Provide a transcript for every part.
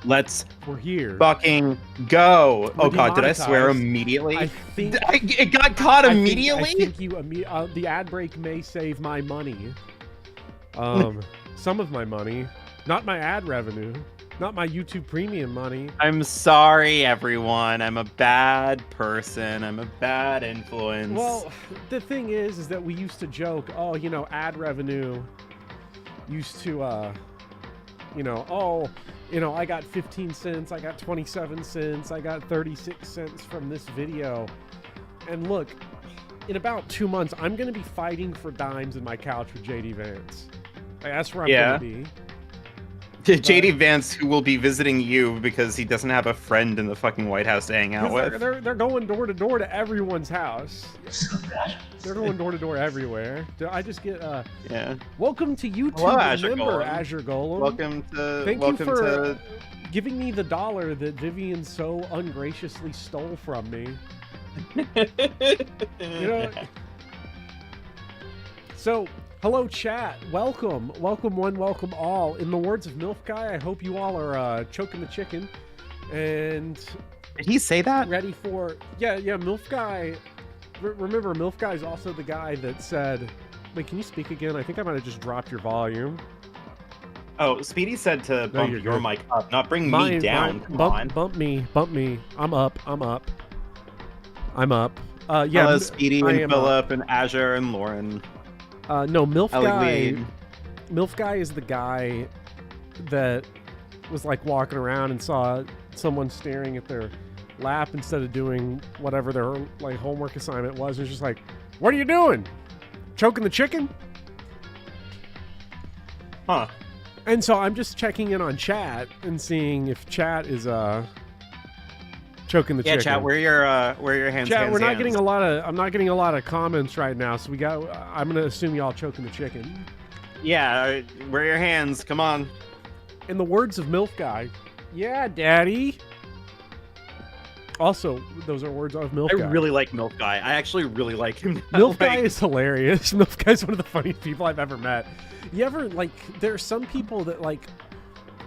Let's We're here. fucking go. We're Oh god, did I swear demonetized. immediately? I think It got caught immediately? I think you the ad break may save my money. Some of my money, not my ad revenue, not my YouTube Premium money. I'm sorry, everyone. I'm a bad person. I'm a bad influence. Well, the thing is that we used to joke, oh, you know, ad revenue used to, you know, oh, you know, I got 15 cents, I got 27 cents, I got 36 cents from this video. And look, in about 2 months, I'm going to be fighting for dimes in my couch with JD Vance. Like, that's where I'm going to be. JD Vance, who will be visiting you because he doesn't have a friend in the fucking White House to hang out with. They're going door to door to everyone's house. They're going door to door everywhere. Do I just get yeah. Welcome to YouTube. Hello, Azure Remember, Golem. Azure Golem. Welcome you for to giving me the $1 that Vivian so ungraciously stole from me. You know. So, hello chat. Welcome one, welcome all. In the words of MILF Guy, I hope you all are choking the chicken and Did he say that? ready for MILF Guy. Remember, MILF Guy is also the guy that said, wait, can you speak again? I think I might have just dropped your volume. Oh, Speedy said to bump you're your good. mic up, not bring me down. Come on. Bump me. I'm up. Yeah, Hello, Speedy I and am Philip and Azure and Lauren. No, MILF Ellie Guy. Wade. MILF Guy is the guy that was like walking around and saw someone staring at their lap instead of doing whatever their like homework assignment was. It's just like, what are you doing? Choking the chicken? Huh. And so I'm just checking in on chat and seeing if chat is choking the chicken. Yeah, chat. Where your hands? Chat, hands, we're not hands. getting a lot of. I'm not getting a lot of comments right now, so I'm gonna assume y'all choking the chicken. Yeah, where are your hands? Come on. In the words of MILF Guy, yeah, Daddy. Also, those are words of MILF Guy. I really like Milk Guy. I actually really like him. MILF Guy is hilarious. MILF Guy is one of the funniest people I've ever met. You ever, like, there are some people that, like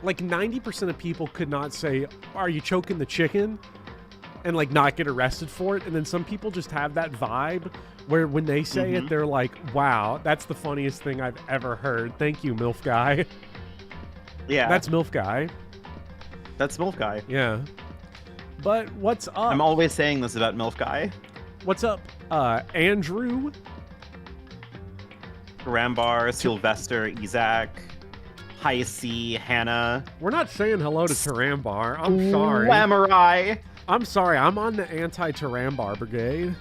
90% of people could not say, are you choking the chicken? And, like, not get arrested for it. And then some people just have that vibe where when they say it, they're like, wow, that's the funniest thing I've ever heard. Thank you, MILF Guy. Yeah. That's MILF Guy. That's MILF Guy. Yeah. But what's up? I'm always saying this about MILF Guy. What's up, Andrew? Rambar, Sylvester, Isaac, High C, Hannah. We're not saying hello to Tarambar. I'm sorry. Lamurai. I'm sorry. I'm on the anti-Tarambar brigade.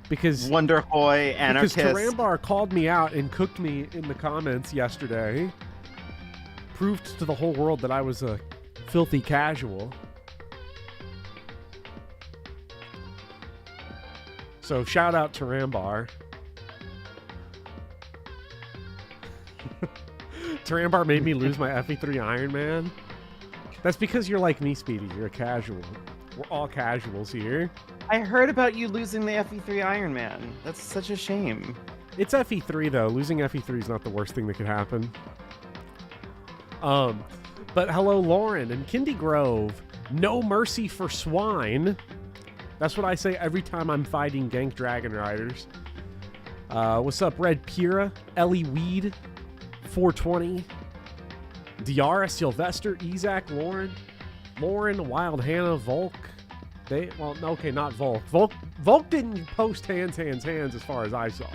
Because Wonderhoy, Anarchist. Because Tarambar called me out and cooked me in the comments yesterday. Proved to the whole world that I was a filthy casual. So shout out to Tarambar. Tarambar made me lose my FE3 Iron Man. That's because you're like me, Speedy. You're a casual. We're all casuals here. I heard about you losing the FE3 Iron Man. That's such a shame. It's FE3 though. Losing FE3 is not the worst thing that could happen. But hello, Lauren and Kindy Grove. No mercy for swine. That's what I say every time I'm fighting Gank Dragon Riders. What's up, Red Pura, Ellie Weed, 420, Diara, Sylvester, Isaac, Lauren, Wild Hannah, Volk. Okay, not Volk. Volk didn't post hands as far as I saw.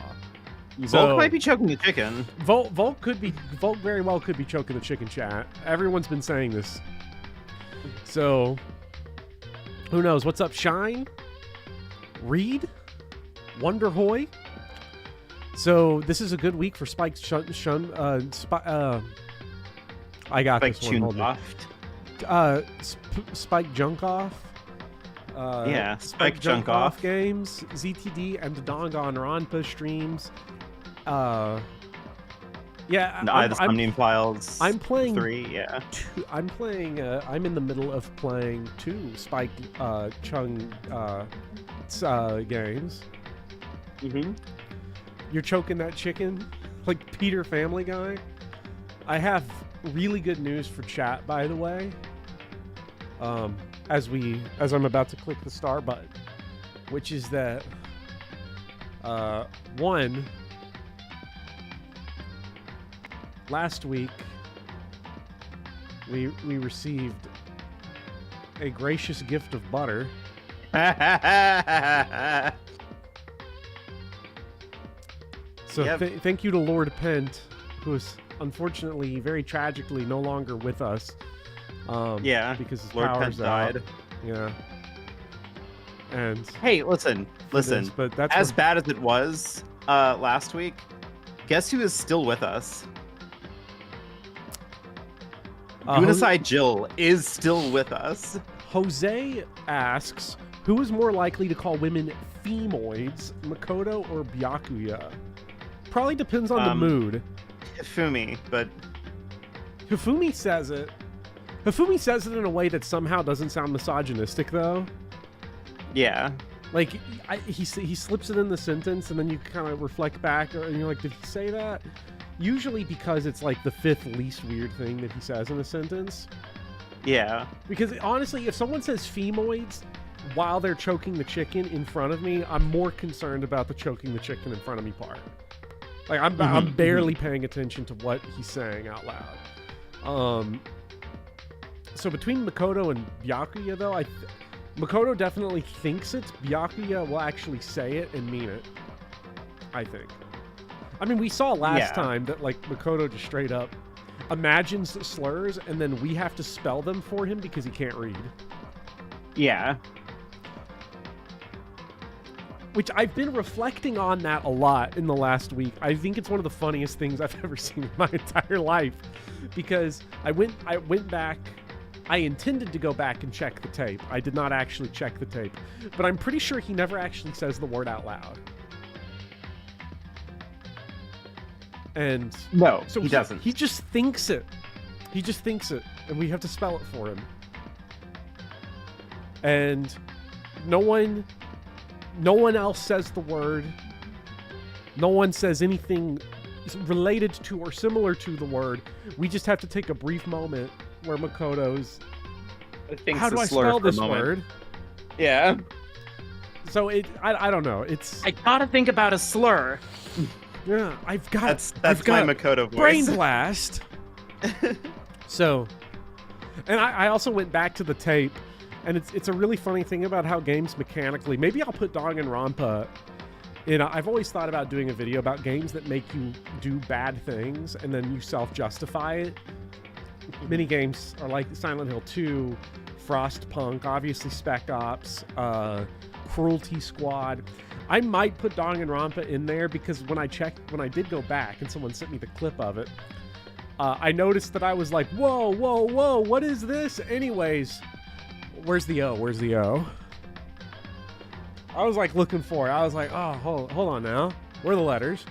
Volk might be choking the chicken. Volk very well could be choking the chicken, chat. Everyone's been saying this. So, who knows? What's up, Shine? Reed? Wonderhoy? So, this is a good week for Spike I got Spike this one. Hold on. Spike Junkoff. Yeah, Spike Junkoff games, ZTD, and the Danganronpa streams. Yeah, the Somnium Files. I'm playing 3. Yeah, I'm playing. I'm in the middle of playing 2 Spike Chung games. You're choking that chicken like Peter Family Guy. I have really good news for chat, by the way. as I'm about to click the star button, which is that one, last week we received a gracious gift of butter. So Yep. thank you to Lord Pent, who is unfortunately, very tragically, no longer with us. Yeah, because his Lord power's Pent out. died. Yeah. And Hey, listen. but that's As bad as it was last week, guess who is still with us? Unisai Jill is still with us. Jose asks, who is more likely to call women femoids, Makoto or Byakuya? Probably depends on the mood. Hifumi, but Hifumi says it. Hifumi says it in a way that somehow doesn't sound misogynistic, though. yeah. Like, he slips it in the sentence, and then you kind of reflect back, and you're like, did he say that? Usually because it's like the fifth least weird thing that he says in a sentence. Yeah. Because honestly, if someone says femoids while they're choking the chicken in front of me, I'm more concerned about the choking the chicken in front of me part. Like, I'm barely paying attention to what he's saying out loud. So between Makoto and Byakuya, though, Makoto definitely thinks it. Byakuya will actually say it and mean it, I think. I mean, we saw last time that, like, Makoto just straight up imagines the slurs, and then we have to spell them for him because he can't read. Yeah. Which I've been reflecting on that a lot in the last week. I think it's one of the funniest things I've ever seen in my entire life. Because I went back. I intended to go back and check the tape. I did not actually check the tape. But I'm pretty sure he never actually says the word out loud. And No, so he doesn't. He just thinks it. He just thinks it. And we have to spell it for him. And no one else says the word. No one says anything related to or similar to the word. We just have to take a brief moment where Makoto's, how do I spell this word? Yeah. So I don't know. It's I gotta think about a slur. Yeah, I've got that's my Makoto voice. Brain blast. So, and I also went back to the tape, and it's a really funny thing about how games mechanically. Maybe I'll put Danganronpa. I've always thought about doing a video about games that make you do bad things and then you self-justify it. Many games are like Silent Hill 2, Frostpunk, obviously Spec Ops, Cruelty Squad. I might put Danganronpa in there because when I did go back and someone sent me the clip of it, I noticed that I was like, whoa, what is this? Anyways, where's the O? Where's the O? I was like looking for it. I was like, oh, hold on now. Where are the letters?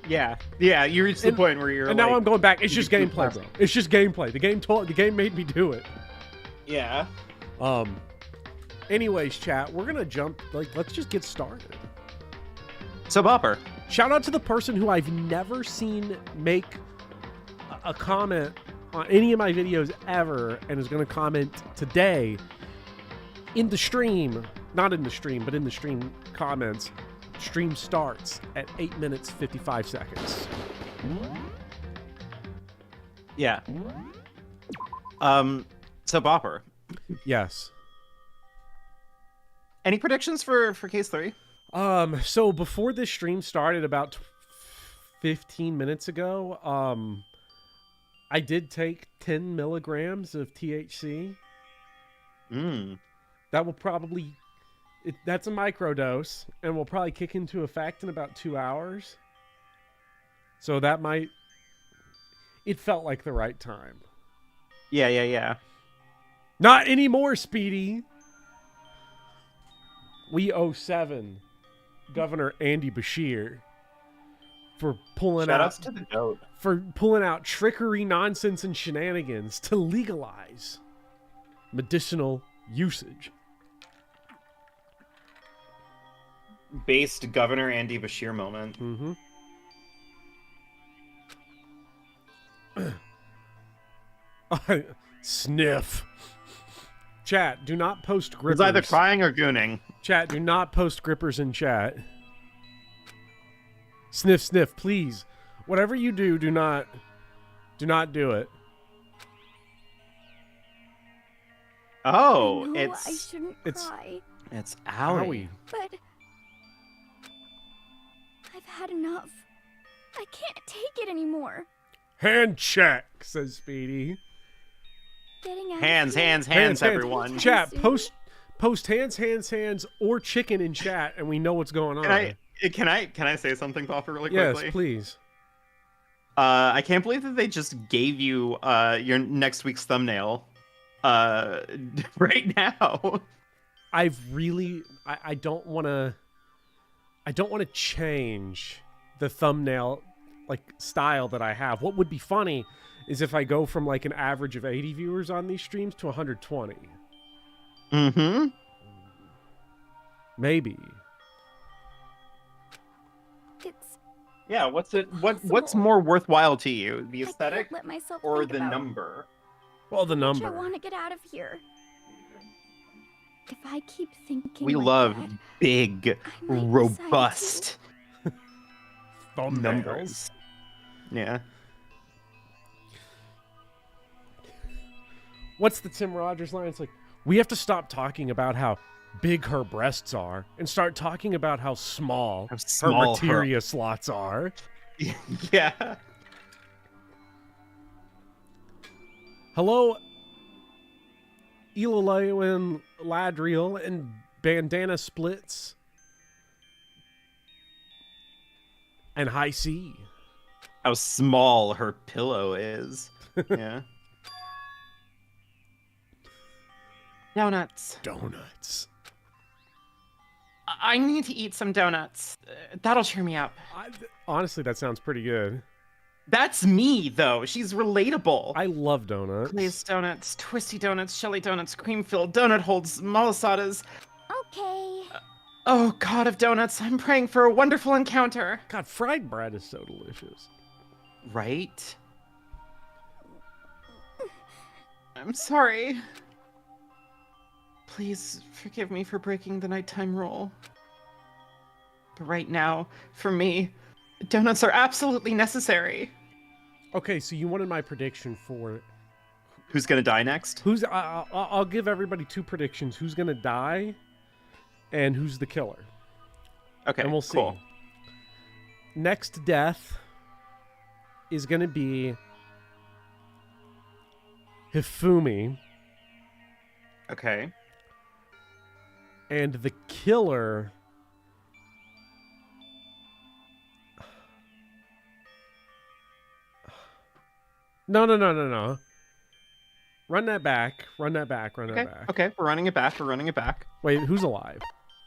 Yeah, you reached the point where you're. And now I'm going back. It's just gameplay, bro. It's just gameplay. The game made me do it. Yeah. Anyways, chat, we're gonna jump. Let's just get started. So Bopper. Shout out to the person who I've never seen make a comment on any of my videos ever, and is gonna comment today in the stream. Not in the stream, but in the stream comments. Stream starts at 8 minutes 55 seconds. Yeah. So Bopper. Yes. Any predictions for case 3? So before this stream started about 15 minutes ago, I did take 10 milligrams of THC. That will probably... that's a microdose, and will probably kick into effect in about 2 hours. So that might... It felt like the right time. Yeah. Not anymore, Speedy! We owe 7 Governor Andy Bashir for pulling Shoutouts to the goat. For pulling out trickery, nonsense, and shenanigans to legalize medicinal usage. Based Governor Andy Bashir moment. Mm-hmm. Sniff. Chat, do not post grippers. He's either crying or gooning. Chat, do not post grippers in chat. Sniff, sniff, please. Whatever you do, do not do it. Oh, I shouldn't cry. It's Owie. But I've had enough. I can't take it anymore. Hand check, says Speedy. Getting out Hands, of here. hands, everyone. Chat, post hands, or chicken in chat, and we know what's going on. Can I say something, Popper, really yes, quickly? please. I can't believe that they just gave you your next week's thumbnail right now. I don't want to change the thumbnail like style that I have. What would be funny is if I go from like an average of 80 viewers on these streams to 120. Mm-hmm. Maybe. Yeah, what's more worthwhile to you? The aesthetic I can't let myself or think the about number? Well, the I number. want to get out of here. If I keep thinking We like love that, big, I might robust Thumbnails. numbers. Yeah. What's the Tim Rogers line? It's like, we have to stop talking about how big her breasts are and start talking about how small her materia slots are. Yeah. Hello, Elalewin Ladriel and Bandana Splits and High C. How small her pillow is. Yeah. Donuts. Donuts. I need to eat some donuts. That'll cheer me up. Honestly, that sounds pretty good. That's me, though. She's relatable. I love donuts. Glazed donuts, twisty donuts, shelly donuts, cream-filled donut holds, malasadas. Okay. Oh, God of donuts, I'm praying for a wonderful encounter. God, fried bread is so delicious. Right? I'm sorry. Please forgive me for breaking the nighttime rule. But right now, for me, donuts are absolutely necessary. Okay, so you wanted my prediction for Who's gonna die next? I'll give everybody two predictions: who's gonna die, and who's the killer. Okay, and we'll see. Cool. Next death is gonna be Hifumi. Okay. And the killer... No. Run that back. That back. Okay, we're running it back. Wait, who's alive?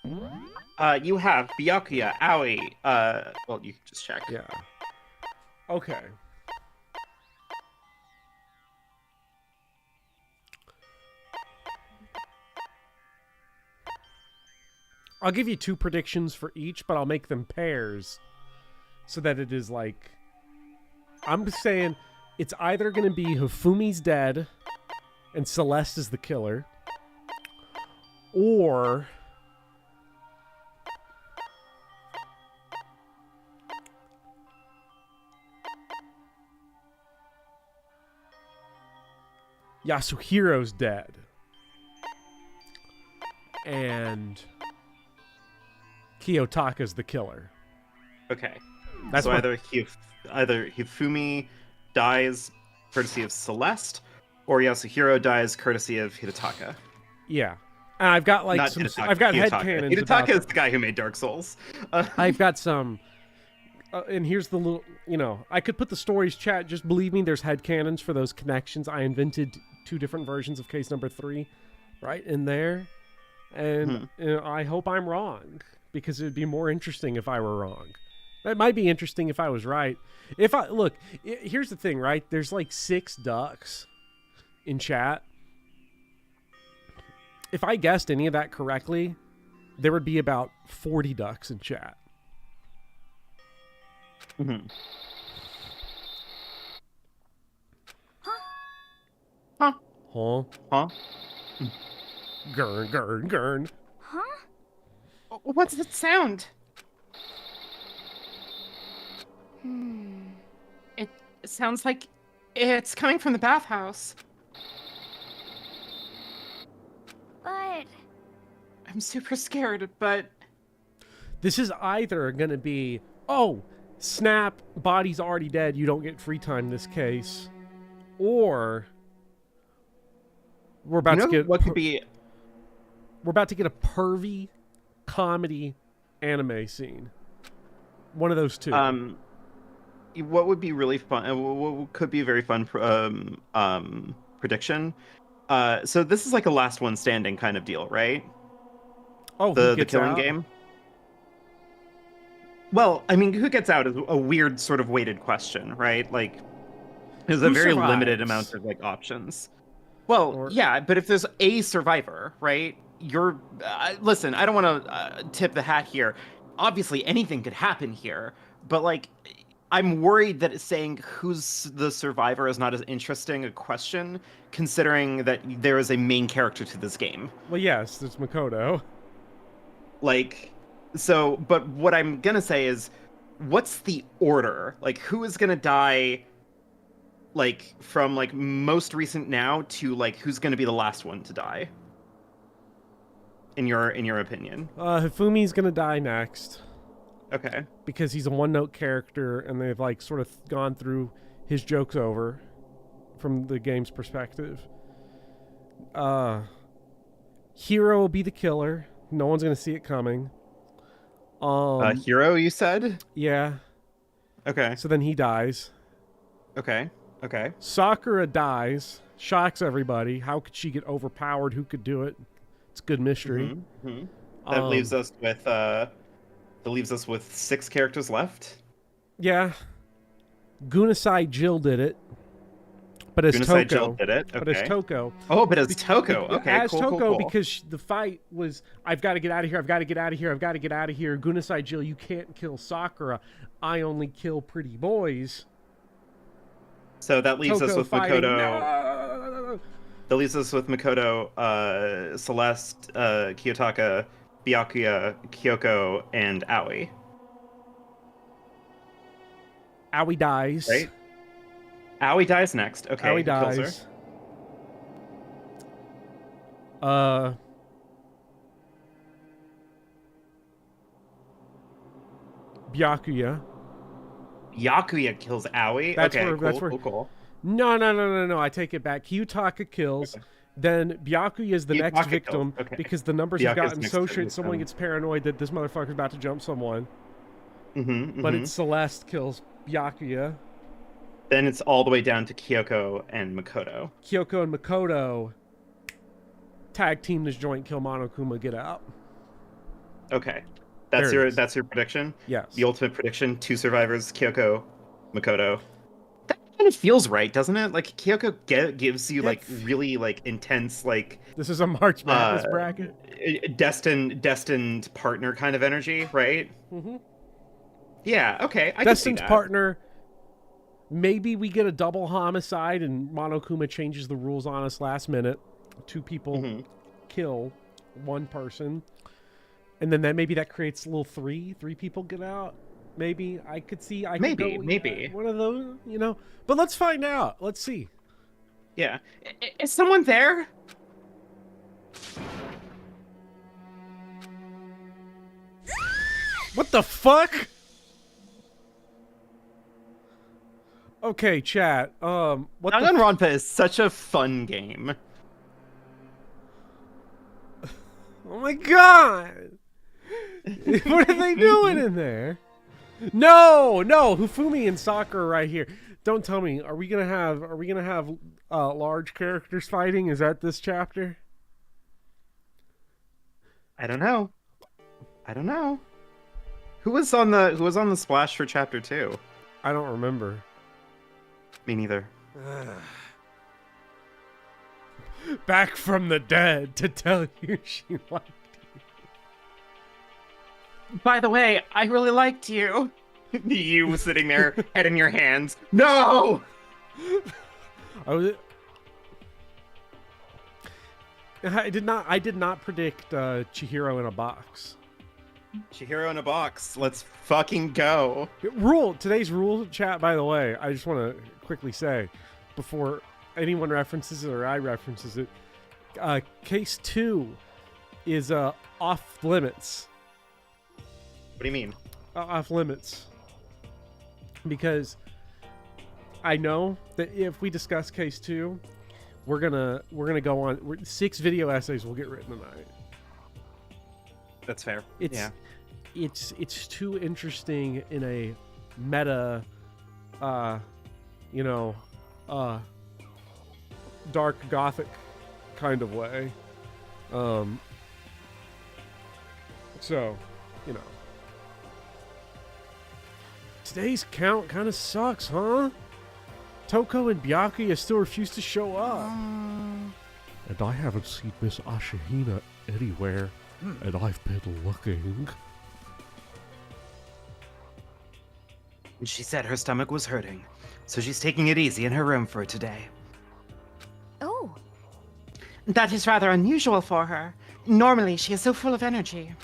You have Byakuya, Aoi, well, you can just check. Yeah. Okay. I'll give you two predictions for each, but I'll make them pairs so that it is like... I'm saying it's either going to be Hifumi's dead and Celeste is the killer, or... Yasuhiro's dead. And Kiyotaka's the killer. Okay. That's so what... either Hifumi dies courtesy of Celeste, or Yasuhiro dies courtesy of Hidetaka. Yeah. And I've got like I've got headcanons. Hidetaka is the guy who made Dark Souls. I've got some and here's the little, I could put the stories chat. Just believe me, there's headcanons for those connections. I invented two different versions of case number 3 right in there. And I hope I'm wrong, because it would be more interesting if I were wrong. It might be interesting if I was right. Here's the thing, right? There's like 6 ducks in chat. If I guessed any of that correctly, there would be about 40 ducks in chat. Mm-hmm. Huh? Huh? Gurn, gurn, gurn. Huh? What's that sound? It sounds like it's coming from the bathhouse. But I'm super scared, but This is either going to be, oh, snap, body's already dead, you don't get free time in this case. Or we're about to get what could be? we're about to get a pervy comedy anime scene. One of those two. What would be really fun? What could be a very fun prediction? So this is like a last one standing kind of deal, right? oh, who The gets killing out? game. Well, I mean, who gets out is a weird sort of weighted question, right? Like, there's a Who very survives? limited amount of like options. Well, Or- yeah, but if there's a survivor, right? You're listen. I don't want to tip the hat here. Obviously, anything could happen here, but like, I'm worried that saying who's the survivor is not as interesting a question, considering that there is a main character to this game. Well, yes, there's Makoto. Like, so, but what I'm gonna say is, what's the order? Like, who is gonna die? Like, from like most recent now to like who's gonna be the last one to die? In your opinion? Hifumi's gonna die next Okay. because he's a one-note character, and they've like sort of gone through his jokes over from the game's perspective. Hero will be the killer. No one's gonna see it coming. Hero, you said? Yeah. Okay. So then he dies. Okay. Okay. Sakura dies. Shocks everybody. How could she get overpowered? Who could do it? It's a good mystery. Mhm. That leaves us with 6 characters left. Yeah. Gunasai Jill did it. But as Gunasai Toko. Jill did it. But as Okay. Toko. Oh, but as Toko. Okay, As cool, Toko, cool, cool. because the fight was, I've got to get out of here, I've got to get out of here, I've got to get out of here. Gunasai Jill, you can't kill Sakura. I only kill pretty boys. So that leaves us Toko with fighting. Makoto. No! That leaves us with Makoto, Celeste, Kiyotaka, Byakuya, Kyoko, and Aoi. Aoi dies. Right? Aoi dies next. Okay, Aoi who kills her? dies. Byakuya. Byakuya kills Aoi? That's okay, where- cool, that's where- cool. No. I take it back. Kyutaka kills. Okay. Then Byakuya is the next Kyutaka victim kills, okay. because the numbers have Byakuya's gotten next so victim. shit. Someone gets paranoid that this motherfucker's about to jump someone. But it's Celeste kills Byakuya. Then it's all the way down to Kyoko and Makoto. Kyoko and Makoto tag team this joint, kill Monokuma, get out. Okay. There it is. That's your prediction? Yes. The ultimate prediction, 2 survivors, Kyoko, Makoto. That kind of feels right, doesn't it? Like Kyoko gives you like really like intense like This is a March Madness bracket. destined partner kind of energy, right? Mm-hmm. Yeah, okay. I can see Destin's that. partner. Maybe we get a double homicide and Monokuma changes the rules on us last minute. 2 people kill 1 person. And then maybe that creates a little 3 people get out. Maybe I could see. Maybe. One of those, you know. But let's find out. Let's see. Yeah. Is someone there? What the fuck? Okay, chat. What the Danganronpa is such a fun game. Oh my god! What are they doing in there? No, Hifumi and Sakura right here. Don't tell me. Are we gonna have large characters fighting? Is that this chapter? I don't know. Who was on the splash for chapter 2? I don't remember. Me neither. Back from the dead to tell you she liked you. By the way, I really liked you. You sitting there, head in your hands. No! I was. I did not predict Chihiro in a box. Chihiro in a box. Let's fucking go. Today's rule chat, by the way, I just want to quickly say, before anyone references it or I references it, case 2 is off limits. What do you mean? Off limits. Because I know that if we discuss case 2, we're gonna go on. 6 video essays will get written tonight. That's fair. It's too interesting in a meta, dark gothic kind of way. So, today's count kind of sucks, huh? Toko and Byakuya still refuse to show up. And I haven't seen Miss Ashihina anywhere, and I've been looking. She said her stomach was hurting, so she's taking it easy in her room for today. Oh, That is rather unusual for her. Normally, she is so full of energy.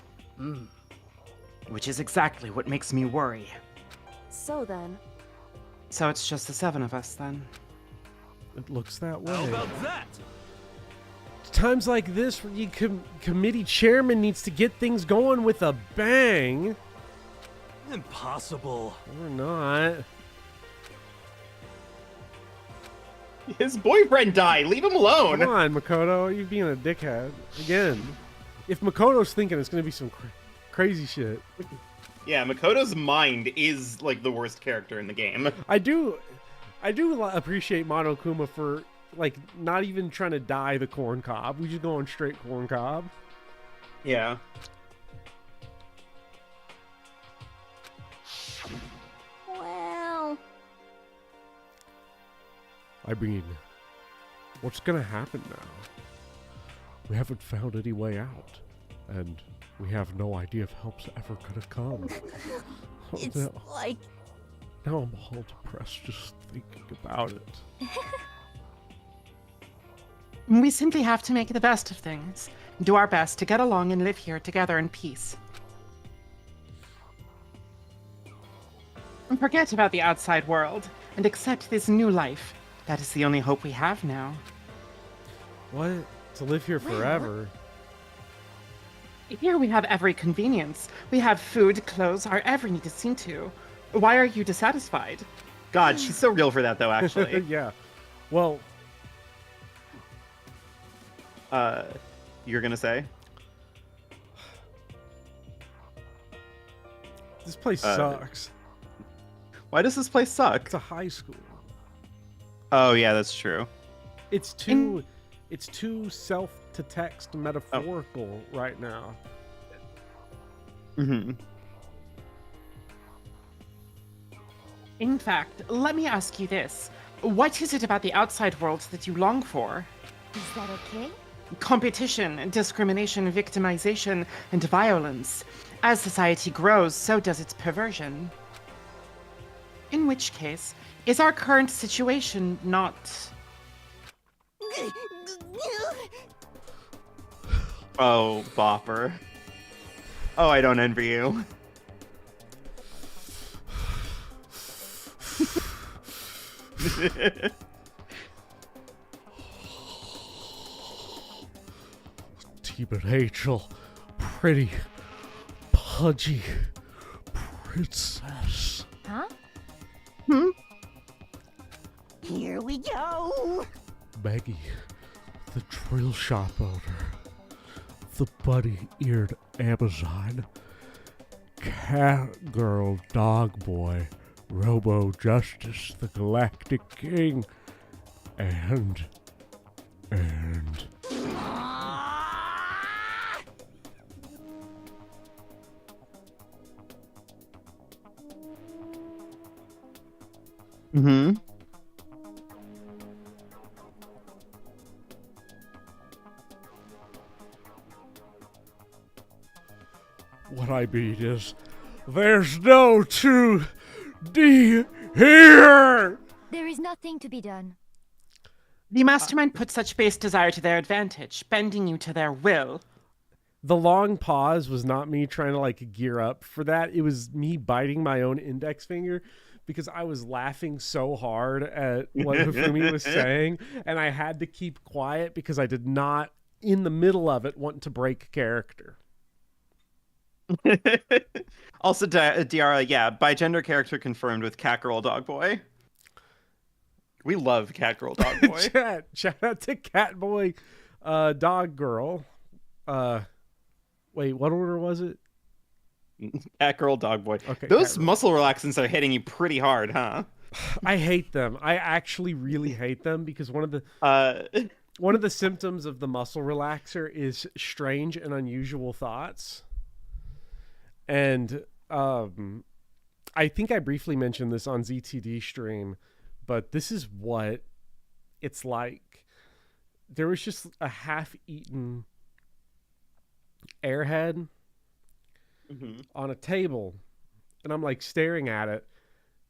Which is exactly what makes me worry. so then. So it's just the 7 of us, then. It looks that way. How about that? Times like this, where committee chairman needs to get things going with a bang. Impossible. Or not. His boyfriend died. Leave him alone. Come on, Makoto. You're being a dickhead. Again. If Makoto's thinking, it's going to be some crazy shit. Yeah, Makoto's mind is like the worst character in the game. I do appreciate Monokuma for like not even trying to dye the corn cob. We just going straight corn cob. Yeah. Well, I mean, what's gonna happen now? We haven't found any way out, and we have no idea if help's ever gonna come. Oh, it's no. like Now I'm all depressed just thinking about it. We simply have to make the best of things. Do our best to get along and live here together in peace. And forget about the outside world and accept this new life. That is the only hope we have now. What? To live here forever? Here we have every convenience. We have food, clothes, our every need is seen to. Why are you dissatisfied? God, she's so real for that, though, actually. Yeah. Well, You're gonna say? this place sucks. Why does this place suck? It's a high school. Oh, yeah, that's true. It's too self-to-text metaphorical right now. Mm-hmm. In fact, let me ask you this. What is it about the outside world that you long for? is that okay? Competition, discrimination, victimization, and violence. As society grows, so does its perversion. In which case, is our current situation not... Oh, Bopper. Oh, I don't envy you. Demon Angel, pretty, pudgy princess. Huh? Here we go! Maggie, the drill shop owner, the bunny-eared Amazon, cat girl dog boy, Robo Justice, the Galactic King, and... Mm-hmm. What I mean is, there's no 2D here! There is nothing to be done. The mastermind put such base desire to their advantage, bending you to their will. The long pause was not me trying to like gear up for that. It was me biting my own index finger because I was laughing so hard at what Hifumi was saying, and I had to keep quiet because I did not, in the middle of it, want to break character. Also, Diara, yeah, by gender character confirmed with Cat Girl Dog Boy. We love Cat Girl Dog Boy. Shout out to Cat Boy, Dog Girl. Wait, what order was it? Cat Girl Dog Boy. Okay, those muscle relaxants are hitting you pretty hard, huh? I hate them. I actually really hate them because one of the symptoms of the muscle relaxer is strange and unusual thoughts. And I think I briefly mentioned this on ZTD stream, but this is what it's like. There was just a half-eaten Airhead on a table, and I'm like staring at it.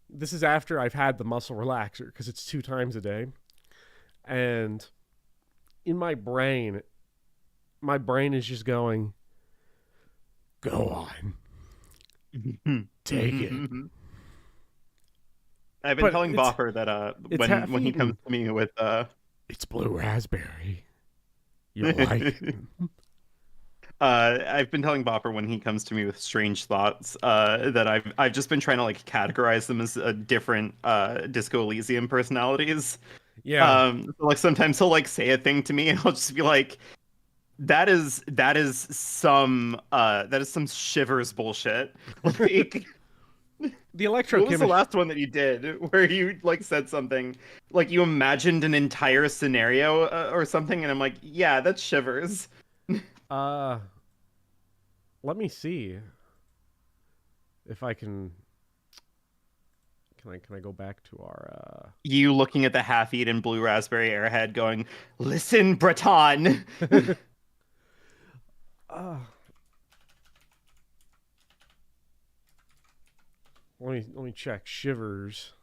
This is after I've had the muscle relaxer because it's 2 times a day. And in my brain is just going, go on. Take it. I've been telling Bopper that when he comes to me with it's blue raspberry. You'll like it. I've been telling Bopper when he comes to me with strange thoughts that I've just been trying to like categorize them as different Disco Elysium personalities. Yeah. So, like sometimes he'll like say a thing to me and I'll just be like, that is some Shivers bullshit. Like, the electrochemistry. what was the last one that you did where you like said something like you imagined an entire scenario or something, and I'm like, yeah, that's Shivers. Let me see if I can. Can I go back to our? You looking at the half-eaten blue raspberry airhead, going, "Listen, Breton." Let me check Shivers.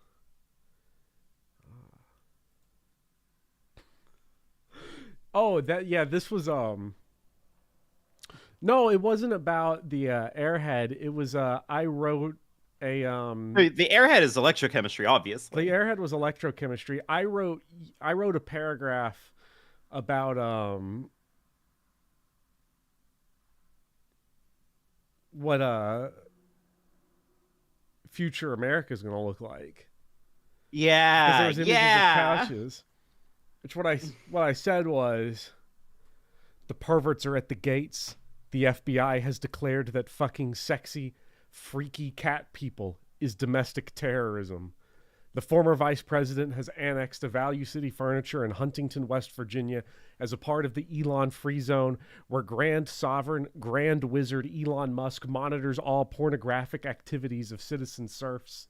Oh, this was No, it wasn't about the airhead. It was I wrote a The airhead is electrochemistry, obviously. The airhead was electrochemistry. I wrote a paragraph about what future America is going to look like. Yeah, because there was images of couches. Which what I said was, the perverts are at the gates. The FBI has declared that fucking sexy, freaky cat people is domestic terrorism. The former vice president has annexed a Value City Furniture in Huntington, West Virginia, as a part of the Elon Free Zone, where Grand Sovereign Grand Wizard Elon Musk monitors all pornographic activities of citizen serfs.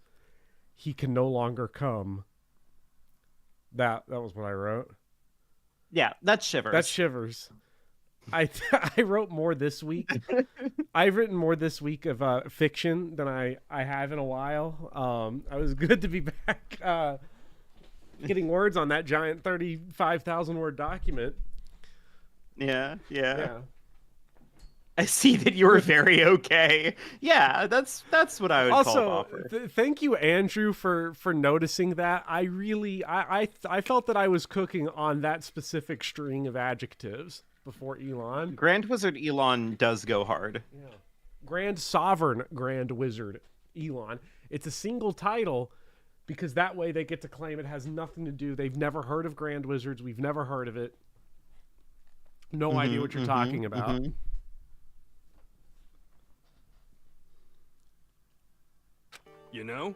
He can no longer come. That was what I wrote. Yeah, that's Shivers. That's Shivers. I wrote more this week. I've written more this week of fiction than I have in a while. I was good to be back getting words on that giant 35,000 word document. Yeah. I see that you were very okay. Yeah, that's what I would call Bopper. Thank you, Andrew, for noticing that. I really I felt that I was cooking on that specific string of adjectives before Elon. Grand Wizard Elon does go hard. Yeah. Grand Sovereign Grand Wizard Elon. It's a single title because that way they get to claim it has nothing to do. They've never heard of Grand Wizards. We've never heard of it. No idea what you're talking about. You know?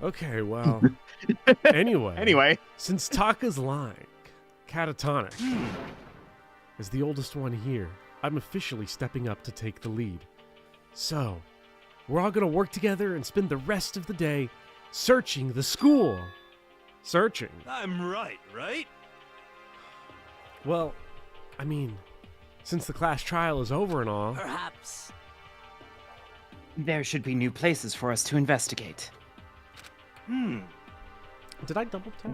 Okay, well. Anyway. Since Taka's lying, catatonic, as the oldest one here, I'm officially stepping up to take the lead. So, we're all going to work together and spend the rest of the day searching the school. Searching. I'm right? Well, I mean, since the class trial is over and all. Perhaps. There should be new places for us to investigate. Did I double tap?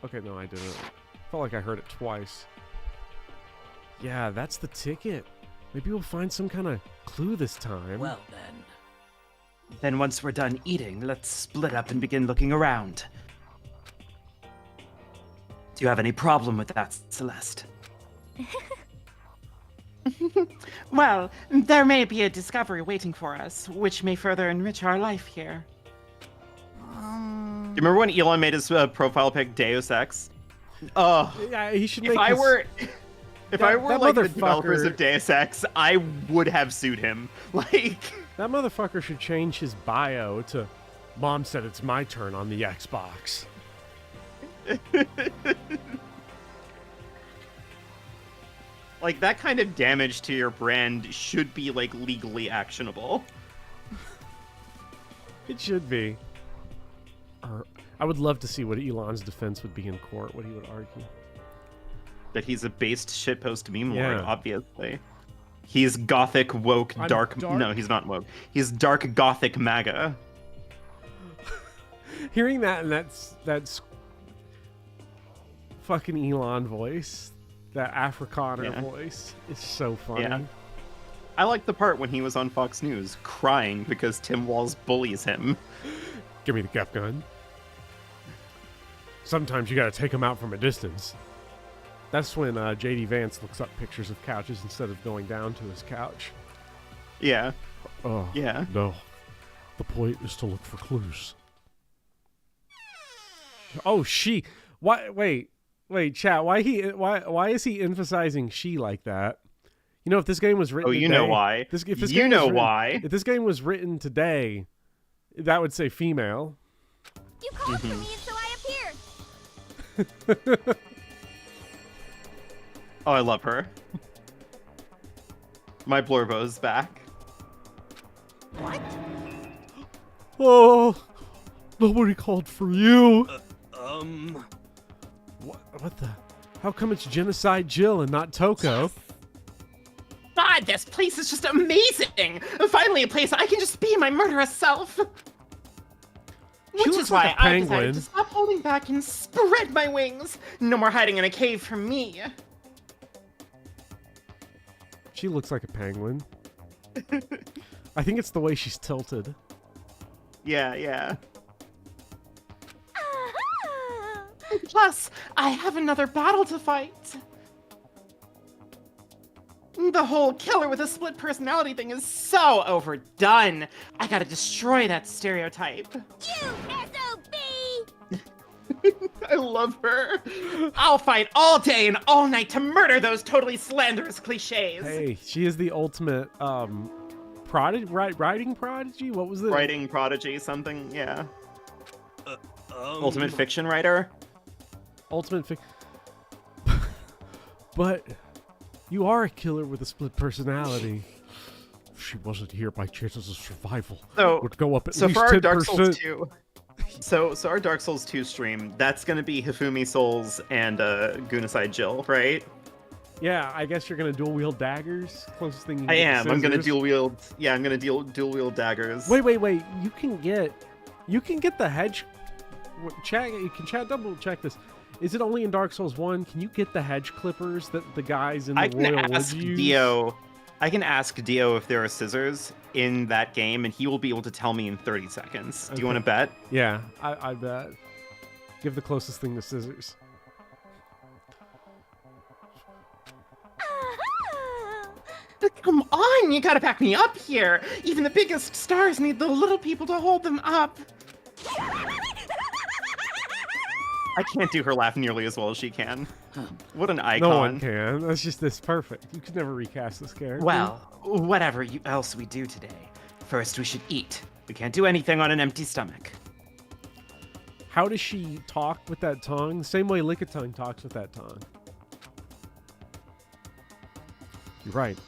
Okay, no, I didn't. Felt like I heard it twice. Yeah, that's the ticket. Maybe we'll find some kind of clue this time. Well then. Then once we're done eating, let's split up and begin looking around. Do you have any problem with that, Celeste? Well, there may be a discovery waiting for us, which may further enrich our life here. Do you remember when Elon made his profile pic Deus Ex? Oh, Yeah, he should make if I his- were that like the motherfucker- developers of Deus Ex, I would have sued him. Like, That motherfucker should change his bio to Mom said it's my turn on the Xbox. like that kind of damage to your brand should be like legally actionable. It should be. I would love to see what Elon's defense would be in court, what he would argue. That he's a based shitpost meme Yeah. lord, obviously. He's gothic, woke, I'm dark. dark? No, he's not woke. He's dark, gothic MAGA. Hearing that and that's fucking Elon voice, that Afrikaner Yeah. voice, is so funny. Yeah. I like the part when he was on Fox News crying because Tim Walz bullies him. Give me the cap gun. Sometimes you gotta take him out from a distance. That's when JD Vance looks up pictures of couches instead of going down to his couch. Yeah, Oh, yeah. no. The point is to look for clues. Oh, she. Why? Wait, chat. Why is he emphasizing she like that? You know, if this game was written, Oh, you today, know why. If this You game know was written- why. If this game was written today, that would say female. You called for me, so I appeared. Oh, I love her. My Blorbo's back. Oh, nobody called for you. What the? How come it's Genocide Jill and not Toko? God, this place is just amazing! Finally, a place I can just be my murderous self! Which looks is why like a I decided penguin. to stop holding back and spread my wings. No more hiding in a cave for me. She looks like a penguin. I think it's the way she's tilted. Yeah, yeah. Ah. Plus, I have another battle to fight. The whole killer with a split personality thing is so overdone. I gotta destroy that stereotype. You SOB! I love her. I'll fight all day and all night to murder those totally slanderous cliches. Hey, she is the ultimate writing prodigy. What was it? Writing prodigy, something, yeah. Ultimate fiction writer. Ultimate But you are a killer with a split personality. If she wasn't here, my chances of survival would go up at So least for our 10%. Dark Souls 2, so our Dark Souls 2 stream, that's gonna be Hifumi Souls and Gunasai Jill, right? Yeah, I guess you're gonna dual wield daggers. Closest thing you can I get to am. I'm gonna scissors. dual wield. Yeah, I'm gonna dual wield daggers. Wait. You can get the hedge. Chat. You can chat. Double check this. Is it only in Dark Souls 1? Can you get the hedge clippers that the guys in the I can Royal ask Woods use? Dio. I can ask Dio if there are scissors in that game, and he will be able to tell me in 30 seconds. Do you want to bet? Yeah, I bet. Give the closest thing to scissors. Come on, you gotta back me up here. Even the biggest stars need the little people to hold them up. I can't do her laugh nearly as well as she can. What an icon. No one can. That's just this perfect. You could never recast this character. Well, whatever else we do today, first we should eat. We can't do anything on an empty stomach. How does she talk with that tongue? Same way Lickitung talks with that tongue. You're right.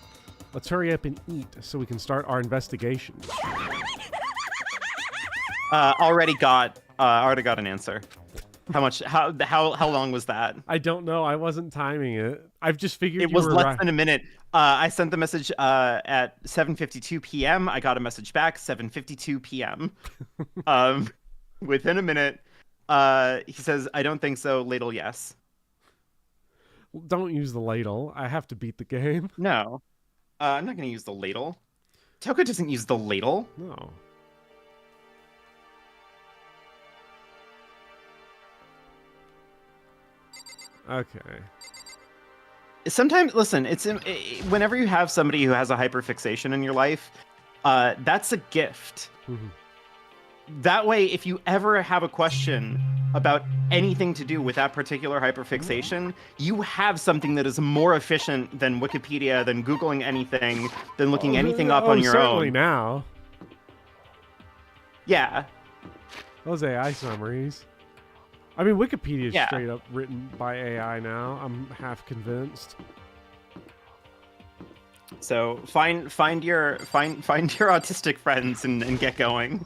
Let's hurry up and eat so we can start our investigation. Already got an answer. How much? How long was that? I don't know. I wasn't timing it. I've just figured It you was were less right. than a minute. I sent the message at 7:52 p.m. I got a message back 7:52 p.m. Within a minute, He says, I don't think so. Ladle, yes. Don't use the ladle. I have to beat the game. No. I'm not going to use the ladle. Toko doesn't use the ladle. No. Okay. Sometimes, listen, whenever you have somebody who has a hyperfixation in your life, that's a gift. That way, if you ever have a question about anything to do with that particular hyperfixation, you have something that is more efficient than Wikipedia, than Googling anything, than looking anything up on your certainly own. Now. Yeah. Those AI summaries. I mean, Wikipedia is Yeah. straight up written by AI now. I'm half convinced. So find your autistic friends and get going.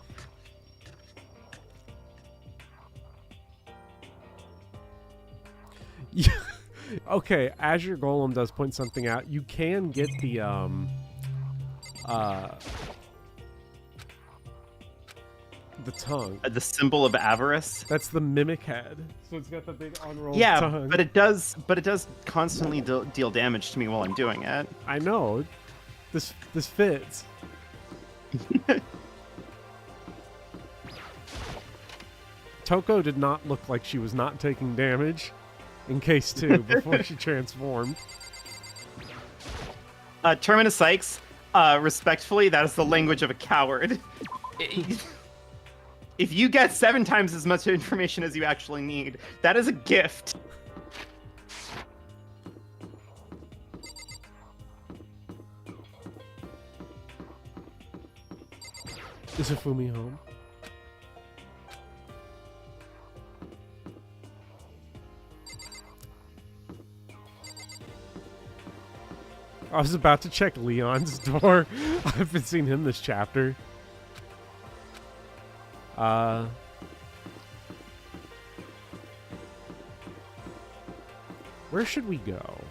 Yeah. Okay, Azure Golem does point something out. You can get the tongue. The symbol of avarice. That's the mimic head. So it's got the big unrolled Yeah, tongue. but it does constantly deal damage to me while I'm doing it. I know. This fits. Toko did not look like she was not taking damage in case 2 before she transformed. Terminus Sykes, respectfully, that is the language of a coward. If you get 7 times as much information as you actually need, that is a gift. Is Ifumi home? I was about to check Leon's door. I haven't seen him this chapter. Where should we go?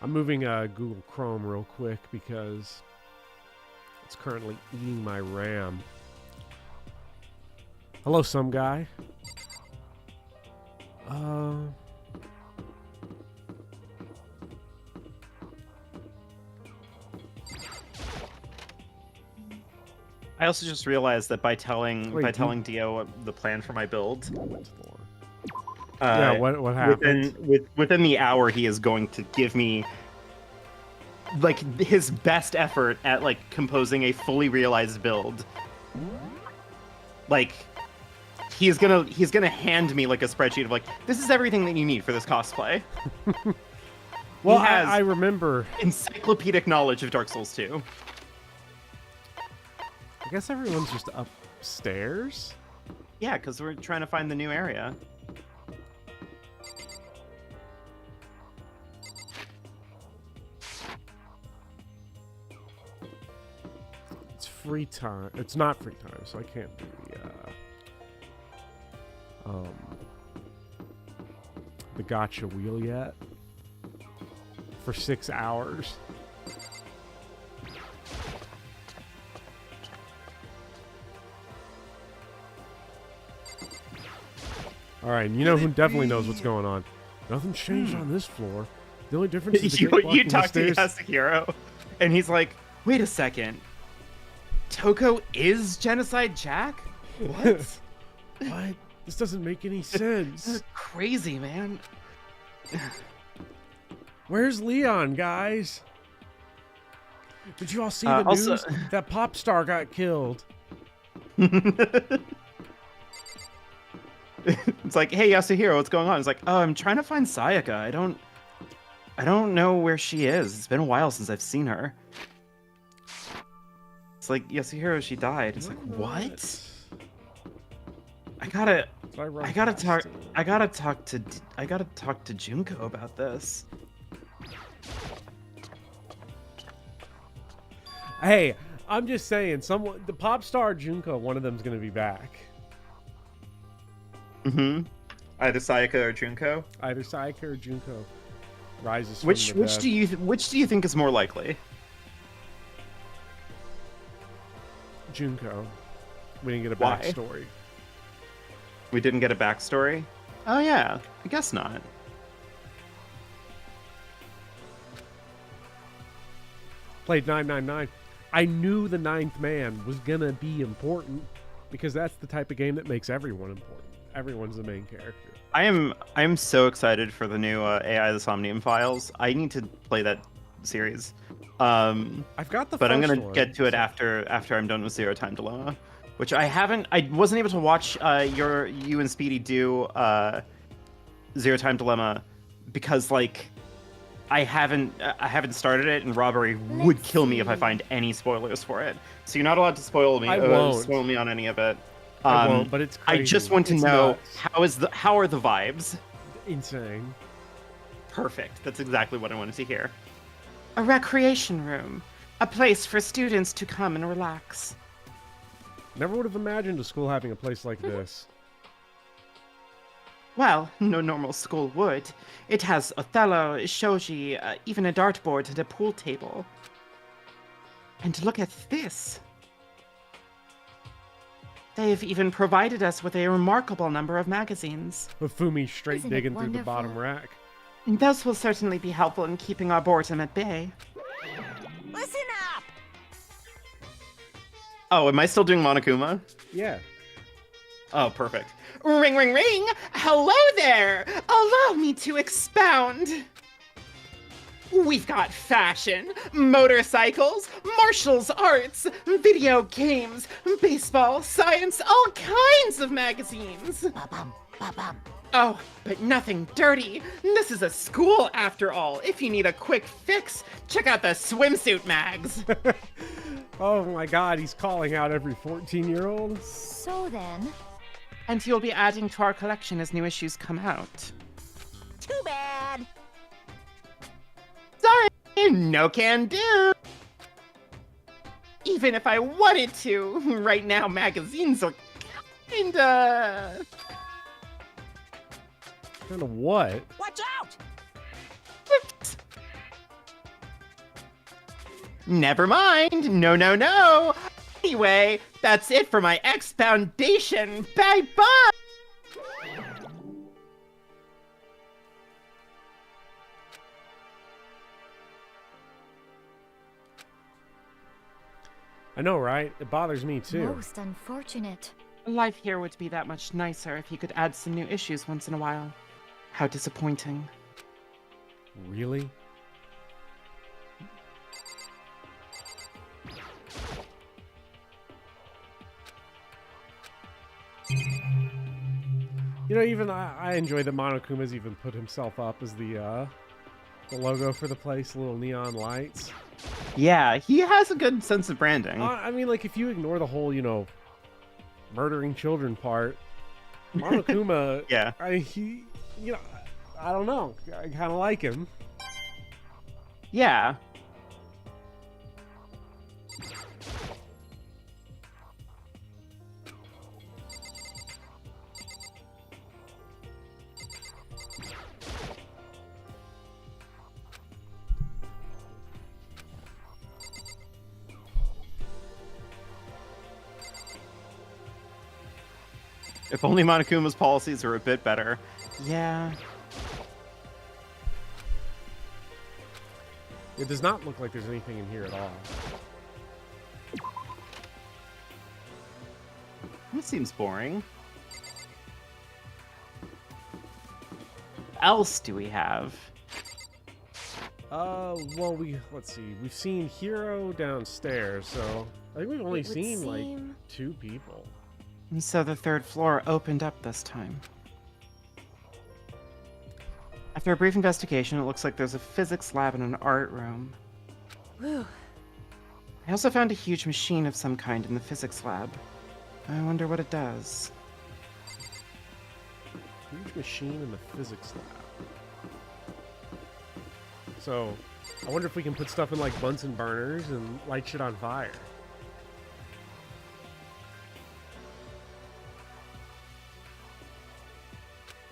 I'm moving Google Chrome real quick because it's currently eating my RAM. Hello, some guy. I also just realized that by telling Wait, Dio the plan for my build, yeah, what happened? within the hour, he is going to give me like his best effort at like composing a fully realized build. Like he's gonna hand me like a spreadsheet of like, this is everything that you need for this cosplay. Well, He has I remember. encyclopedic knowledge of Dark Souls 2. I guess everyone's just upstairs. Yeah, because we're trying to find the new area. It's free time. It's not free time, so I can't do the gotcha wheel yet for 6 hours. All right, and you know who definitely knows what's going on. Nothing's changed on this floor. The only difference is the gate blocking You the talk to stairs. Yasuhiro, and he's like, wait a second. Toko is Genocide Jack? What? What? This doesn't make any sense. This is crazy, man. Where's Leon, guys? Did you all see the also- news? That pop star got killed. It's like, hey, Yasuhiro, what's going on? It's like, oh, I'm trying to find Sayaka. I don't know where she is. It's been a while since I've seen her. It's like, Yasuhiro, she died. It's like, what? I gotta talk to Junko about this. Hey, I'm just saying, the pop star Junko, one of them's gonna be back. Mm-hmm. Either Sayaka or Junko. Either Sayaka or Junko rises Which from the which dead. which do you think is more likely? Junko. We didn't get a Why? backstory. We didn't get a backstory? Oh yeah, I guess not. Played 999. I knew the ninth man was gonna be important because that's the type of game that makes everyone important. Everyone's the main character. I am so excited for the new AI the Somnium Files. I need to play that series. I've got the But I'm first gonna one, get to it so- after I'm done with Zero Time Dilemma, which I wasn't able to watch you and Speedy do Zero Time Dilemma because like I haven't started it, and Robbery would Let's kill me if I see. find any spoilers for it. So you're not allowed to spoil me. I won't. Spoil me on any of it. I won't, but it's I crazy. just want to It's know nuts. how are the vibes? Insane. Perfect. That's exactly what I wanted to hear. A recreation room, a place for students to come and relax. Never would have imagined a school having a place like this. Well, no normal school would. It has Othello, shoji, even a dartboard and a pool table. And look at this. They've even provided us with a remarkable number of magazines. With Fumi straight Isn't it digging through the wonderful? bottom rack. Those will certainly be helpful in keeping our boredom at bay. Listen up! Oh, am I still doing Monokuma? Yeah. Oh, perfect. Ring, ring, ring! Hello there! Allow me to expound. We've got fashion, motorcycles, martial arts, video games, baseball, science, all kinds of magazines. Ba-bum, ba-bum. Oh, but nothing dirty. This is a school after all. If you need a quick fix, check out the swimsuit mags. Oh my god, he's calling out every 14-year-old. So then, And you'll be adding to our collection as new issues come out. Too bad. Sorry, no can do. Even if I wanted to, right now magazines are kinda... Kind of what? Watch out! Never mind. No, no, no. Anyway, that's it for my X Foundation. Bye-bye. I know, right? It bothers me too. most unfortunate. Life here would be that much nicer if you could add some new issues once in a while. How disappointing. Really? You know, even I enjoy that Monokuma's even put himself up as the logo for the place, little neon lights. Yeah, he has a good sense of branding. I mean, like, if you ignore the whole, murdering children part, Monokuma, Yeah. I don't know. I kind of like him. Yeah. If only Monokuma's policies were a bit better. Yeah. It does not look like there's anything in here at all. This seems boring. What else do we have? Well, let's see. We've seen Hiro downstairs, so I think we've only It would seen, like, seem- 2 people. And so the third floor opened up this time. After a brief investigation, it looks like there's a physics lab and an art room. Whew. I also found a huge machine of some kind in the physics lab. I wonder what it does. Huge machine in the physics lab. So, I wonder if we can put stuff in like Bunsen burners and light shit on fire.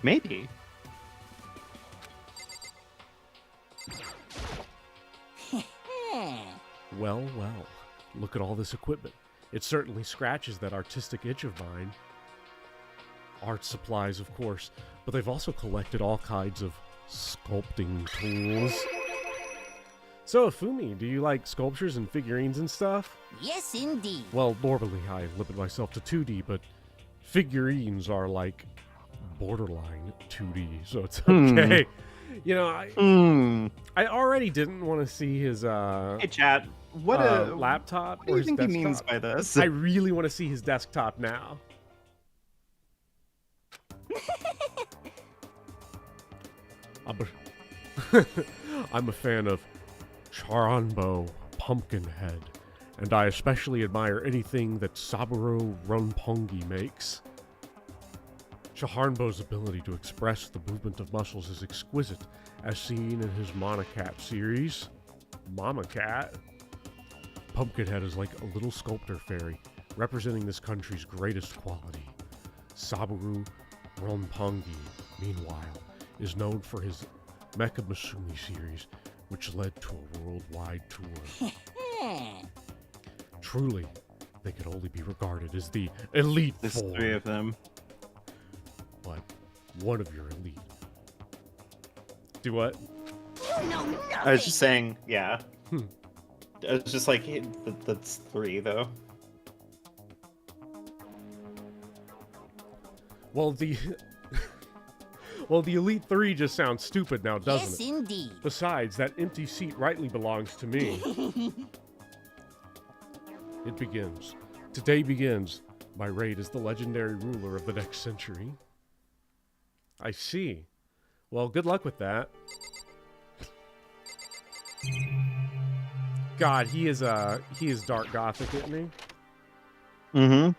Maybe. Well, well. Look at all this equipment. It certainly scratches that artistic itch of mine. Art supplies, of course, but they've also collected all kinds of sculpting tools. So, Fumi, do you like sculptures and figurines and stuff? Yes, indeed. Well, normally I limit myself to 2D, but figurines are like borderline 2D, so it's okay. You know, I already didn't want to see his Hey, chat. What laptop What do or you his think he desktop. means by this? I really want to see his desktop now. I'm a fan of Charanbo Pumpkinhead, and I especially admire anything that Saburo Ronpongi makes. Charanbo's ability to express the movement of muscles is exquisite, as seen in his Monocat series. Mama Cat? Pumpkinhead is like a little sculptor fairy, representing this country's greatest quality. Saburo Ronpongi, meanwhile, is known for his Mecha Masumi series, which led to a worldwide tour. Truly, they could only be regarded as the elite There's four. 3 of them. But one of your elite. Do what? You know nothing. I was just saying, yeah. Hmm. I was just like, hey, that's 3 though. Well, the well, the elite 3 just sounds stupid now, doesn't Yes, it? indeed. Besides, that empty seat rightly belongs to me. It begins. Today begins my raid as the legendary ruler of the next century. I see. Well, good luck with that. God, he is dark gothic, isn't he? Mm-hmm.